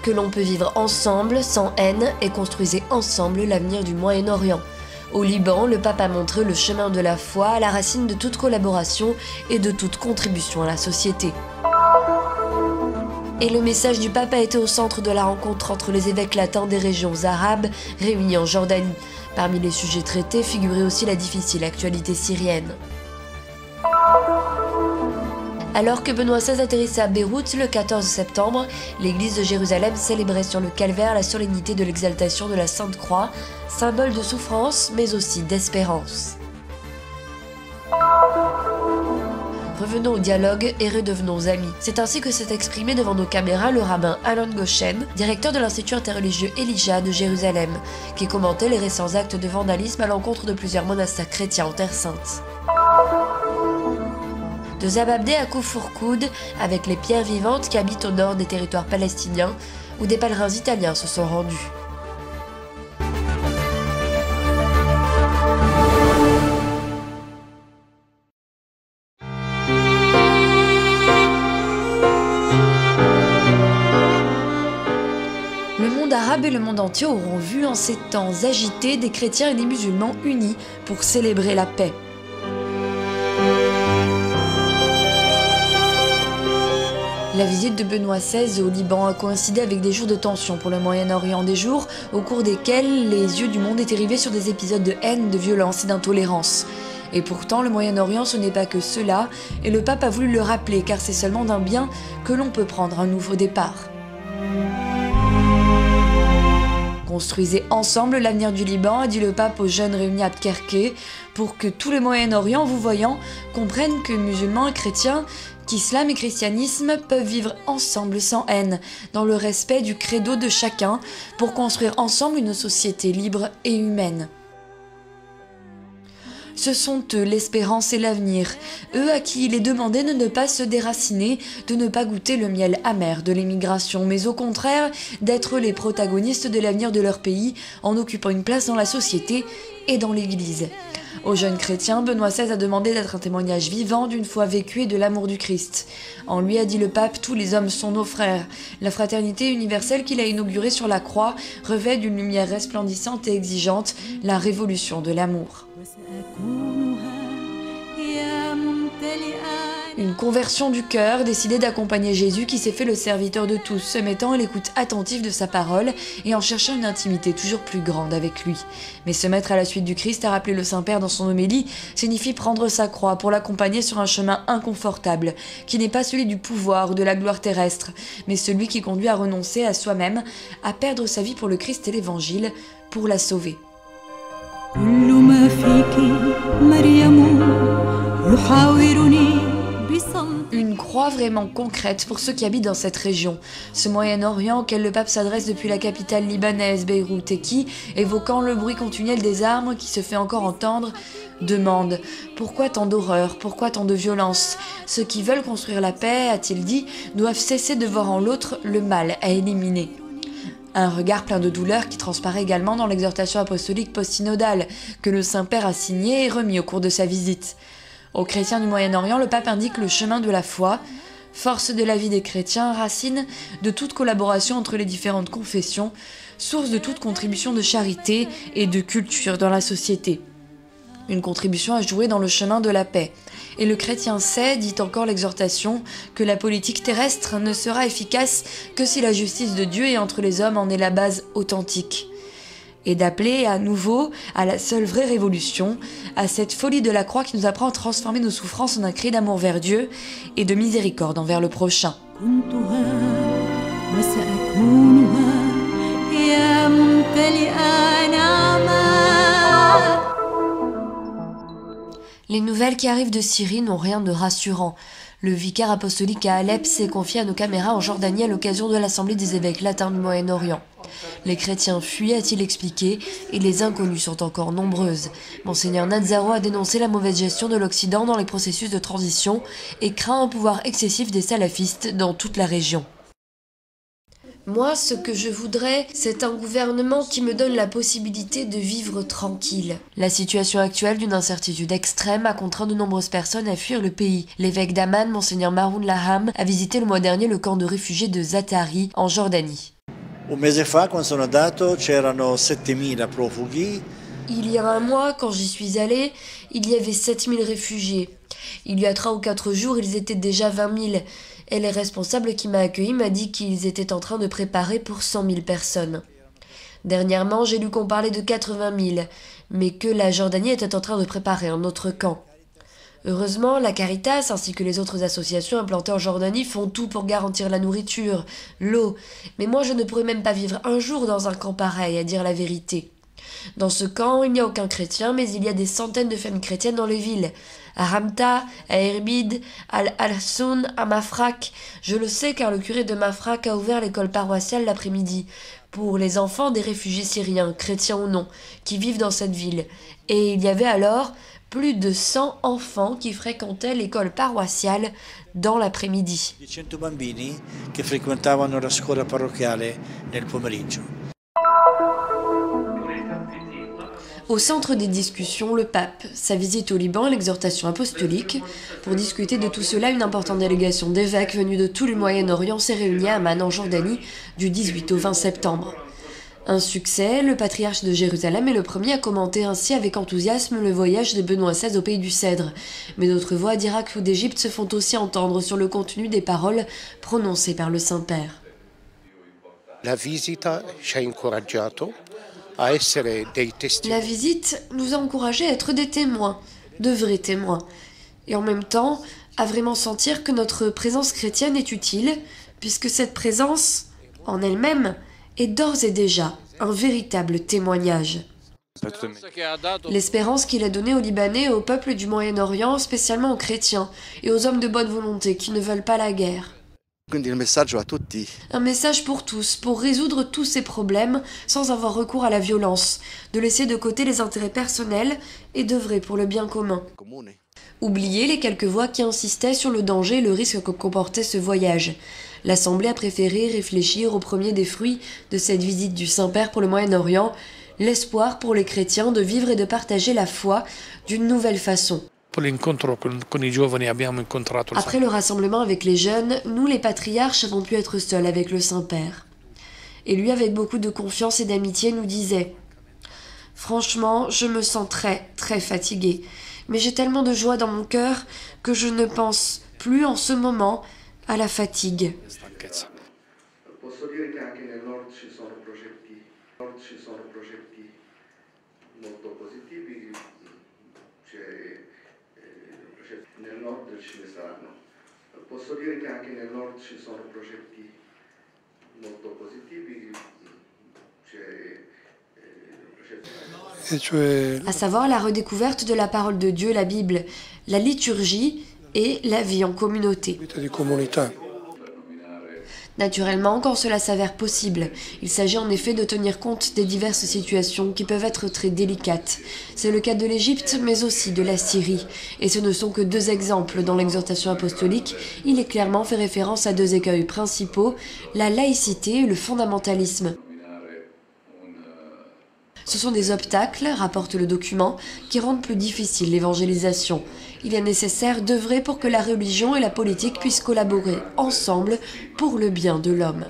que l'on peut vivre ensemble, sans haine, et construisez ensemble l'avenir du Moyen-Orient. Au Liban, le pape a montré le chemin de la foi à la racine de toute collaboration et de toute contribution à la société. Et le message du pape a été au centre de la rencontre entre les évêques latins des régions arabes réunis en Jordanie. Parmi les sujets traités figurait aussi la difficile actualité syrienne. Alors que Benoît XVI atterrissait à Beyrouth le 14 septembre, l'église de Jérusalem célébrait sur le calvaire la solennité de l'exaltation de la Sainte Croix, symbole de souffrance mais aussi d'espérance. Revenons au dialogue et redevenons amis. C'est ainsi que s'est exprimé devant nos caméras le rabbin Alon Goshen, directeur de l'Institut interreligieux Elijah de Jérusalem, qui commentait les récents actes de vandalisme à l'encontre de plusieurs monastères chrétiens en Terre Sainte. De Zababdeh à Koufourkoud, avec les pierres vivantes qui habitent au nord des territoires palestiniens, où des pèlerins italiens se sont rendus. Le monde arabe et le monde entier auront vu en ces temps agités des chrétiens et des musulmans unis pour célébrer la paix. La visite de Benoît XVI au Liban a coïncidé avec des jours de tension pour le Moyen-Orient, des jours au cours desquels les yeux du monde étaient rivés sur des épisodes de haine, de violence et d'intolérance. Et pourtant, le Moyen-Orient, ce n'est pas que cela, et le pape a voulu le rappeler, car c'est seulement d'un bien que l'on peut prendre un nouveau départ. Construisez ensemble l'avenir du Liban, a dit le pape aux jeunes réunis à Abkerké, pour que tout le Moyen-Orient, vous voyant, comprennent que musulmans et chrétiens, qu'islam et christianisme peuvent vivre ensemble sans haine, dans le respect du credo de chacun, pour construire ensemble une société libre et humaine. Ce sont eux l'espérance et l'avenir, eux à qui il est demandé de ne pas se déraciner, de ne pas goûter le miel amer de l'émigration, mais au contraire d'être les protagonistes de l'avenir de leur pays en occupant une place dans la société et dans l'Église. Aux jeunes chrétiens, Benoît XVI a demandé d'être un témoignage vivant d'une foi vécue et de l'amour du Christ. En lui, a dit le pape, tous les hommes sont nos frères. La fraternité universelle qu'il a inaugurée sur la croix revêt d'une lumière resplendissante et exigeante la révolution de l'amour. Une conversion du cœur, décidée d'accompagner Jésus qui s'est fait le serviteur de tous, se mettant à l'écoute attentive de sa parole et en cherchant une intimité toujours plus grande avec lui. Mais se mettre à la suite du Christ, a rappelé le Saint-Père dans son homélie, signifie prendre sa croix pour l'accompagner sur un chemin inconfortable, qui n'est pas celui du pouvoir ou de la gloire terrestre, mais celui qui conduit à renoncer à soi-même, à perdre sa vie pour le Christ et l'Évangile, pour la sauver. Une croix vraiment concrète pour ceux qui habitent dans cette région, ce Moyen-Orient auquel le pape s'adresse depuis la capitale libanaise, Beyrouth, et qui, évoquant le bruit continuel des armes qui se fait encore entendre, demande « Pourquoi tant d'horreur? Pourquoi tant de violence? Ceux qui veulent construire la paix, a-t-il dit, doivent cesser de voir en l'autre le mal à éliminer. » Un regard plein de douleur qui transparaît également dans l'exhortation apostolique post-synodale que le Saint-Père a signée et remis au cours de sa visite. Aux chrétiens du Moyen-Orient, le pape indique le chemin de la foi, force de la vie des chrétiens, racine de toute collaboration entre les différentes confessions, source de toute contribution de charité et de culture dans la société. Une contribution à jouer dans le chemin de la paix. Et le chrétien sait, dit encore l'exhortation, que la politique terrestre ne sera efficace que si la justice de Dieu et entre les hommes en est la base authentique. Et d'appeler à nouveau à la seule vraie révolution, à cette folie de la croix qui nous apprend à transformer nos souffrances en un cri d'amour vers Dieu et de miséricorde envers le prochain. Les nouvelles qui arrivent de Syrie n'ont rien de rassurant. Le vicaire apostolique à Alep s'est confié à nos caméras en Jordanie à l'occasion de l'Assemblée des évêques latins du Moyen-Orient. Les chrétiens fuient, a-t-il expliqué, et les inconnues sont encore nombreuses. Monseigneur Nazzaro a dénoncé la mauvaise gestion de l'Occident dans les processus de transition et craint un pouvoir excessif des salafistes dans toute la région. Moi, ce que je voudrais, c'est un gouvernement qui me donne la possibilité de vivre tranquille. La situation actuelle d'une incertitude extrême a contraint de nombreuses personnes à fuir le pays. L'évêque d'Amman, Monseigneur Maroun Laham, a visité le mois dernier le camp de réfugiés de Zatari, en Jordanie. Un mese fa, quando sono andato, c'erano 7000 profughi. Il y a un mois, quand j'y suis allée, il y avait 7000 réfugiés. Il y a 3 ou 4 jours, ils étaient déjà 20 000. Et le responsable qui m'a accueilli m'a dit qu'ils étaient en train de préparer pour 100 000 personnes. Dernièrement, j'ai lu qu'on parlait de 80 000, mais que la Jordanie était en train de préparer un autre camp. Heureusement, la Caritas ainsi que les autres associations implantées en Jordanie font tout pour garantir la nourriture, l'eau. Mais moi, je ne pourrais même pas vivre un jour dans un camp pareil, à dire la vérité. Dans ce camp, il n'y a aucun chrétien, mais il y a des centaines de familles chrétiennes dans les villes. À Ramta, à Erbid, à Al-Hassoun, à Mafraq. Je le sais car le curé de Mafraq a ouvert l'école paroissiale l'après-midi pour les enfants des réfugiés syriens, chrétiens ou non, qui vivent dans cette ville. Et il y avait alors plus de 100 enfants qui fréquentaient l'école paroissiale dans l'après-midi. 100 bambini che frequentavano la scuola parrocchiale nel pomeriggio. Au centre des discussions, le pape, sa visite au Liban et l'exhortation apostolique. Pour discuter de tout cela, une importante délégation d'évêques venus de tout le Moyen-Orient s'est réunie à Amman en Jordanie du 18 au 20 septembre. Un succès, le patriarche de Jérusalem est le premier à commenter ainsi avec enthousiasme le voyage de Benoît XVI au pays du Cèdre. Mais d'autres voix d'Irak ou d'Égypte se font aussi entendre sur le contenu des paroles prononcées par le Saint-Père. La visita ci ha incoraggiato. La visite nous a encouragés à être des témoins, de vrais témoins, et en même temps à vraiment sentir que notre présence chrétienne est utile, puisque cette présence, en elle-même, est d'ores et déjà un véritable témoignage. L'espérance qu'il a donnée aux Libanais et au peuple du Moyen-Orient, spécialement aux chrétiens, et aux hommes de bonne volonté qui ne veulent pas la guerre. Un message pour tous, pour résoudre tous ces problèmes sans avoir recours à la violence, de laisser de côté les intérêts personnels et d'œuvrer pour le bien commun. Oubliez les quelques voix qui insistaient sur le danger et le risque que comportait ce voyage. L'Assemblée a préféré réfléchir au premier des fruits de cette visite du Saint-Père pour le Moyen-Orient, l'espoir pour les chrétiens de vivre et de partager la foi d'une nouvelle façon. Après le rassemblement avec les jeunes, nous les patriarches avons pu être seuls avec le Saint-Père. Et lui, avec beaucoup de confiance et d'amitié, nous disait « Franchement, je me sens très, très fatigué, mais j'ai tellement de joie dans mon cœur que je ne pense plus en ce moment à la fatigue. » Posso dire che anche nel nord ci sono progetti molto positivi. À savoir la redécouverte de la parole de Dieu, la Bible, la liturgie et la vie en communauté. Naturellement, quand cela s'avère possible, il s'agit en effet de tenir compte des diverses situations qui peuvent être très délicates. C'est le cas de l'Égypte, mais aussi de la Syrie. Et ce ne sont que deux exemples. Dans l'exhortation apostolique, il est clairement fait référence à deux écueils principaux, la laïcité et le fondamentalisme. Ce sont des obstacles, rapporte le document, qui rendent plus difficile l'évangélisation. Il est nécessaire d'œuvrer pour que la religion et la politique puissent collaborer ensemble pour le bien de l'homme.